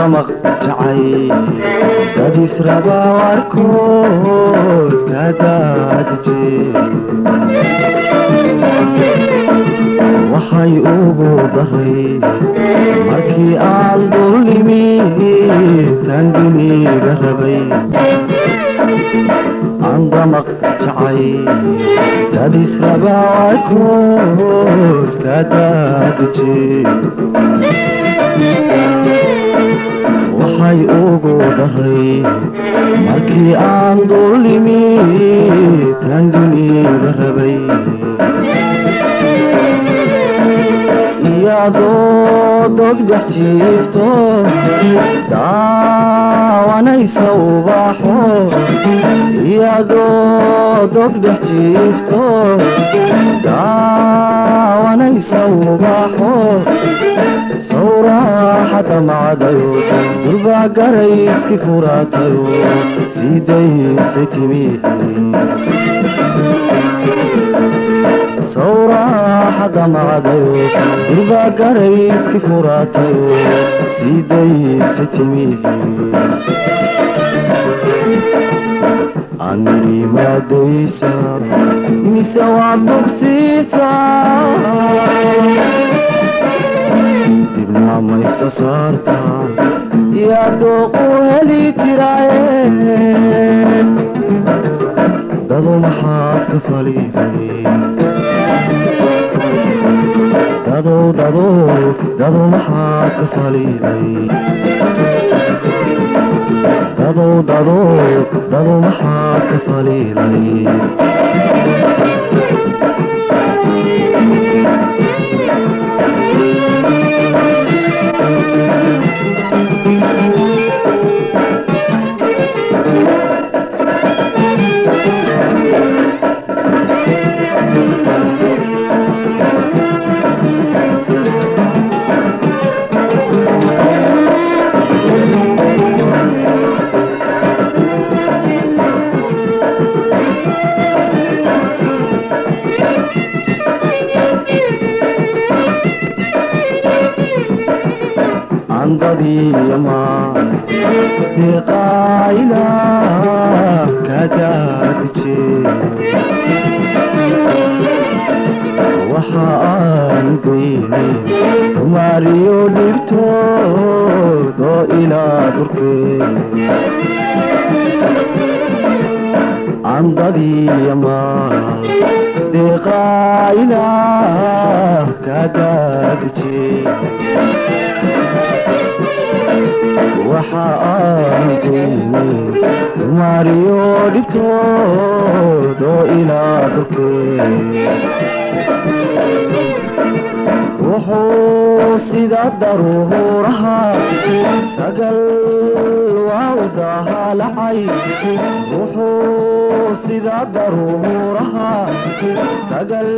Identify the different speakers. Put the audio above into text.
Speaker 1: damaq jacay dadis raba warkood ka daadije waxay ugu daray markii aan dulimi tanginiga rabay aan damaq jacay dadis raba warkood ka daadije waxay ugu daray markii aan dulimi tanginiga rabay iyadoo dogdhex jiifto daawanaysa ubaxo iyadoo dogdhex jiifto daawanaysa ubaxo sawraaxada macdayo durbaa garayski furaatayo sidayse timi sawraaxada macdayo durbaa garayski furaatayo sidayse timi aniri maadaysa mise waad bogsiisa dibna maysa saarta yaa dooqu heli jiraaye dadu maxaad ka faliday dadu maxaad ka faliday dadu maxaad ka faliday andadiyama deqayla kadaadije waxa aan geynay tumaariyo dhibtood oo ilaa durkee andadiyama deqayla kadaadije waxa aan geynay tumaariyo dhibtood oo ilaa durkee wuxuu sida daruuraha sagal waa u dahalacay wuxuu sida daruuraha sagal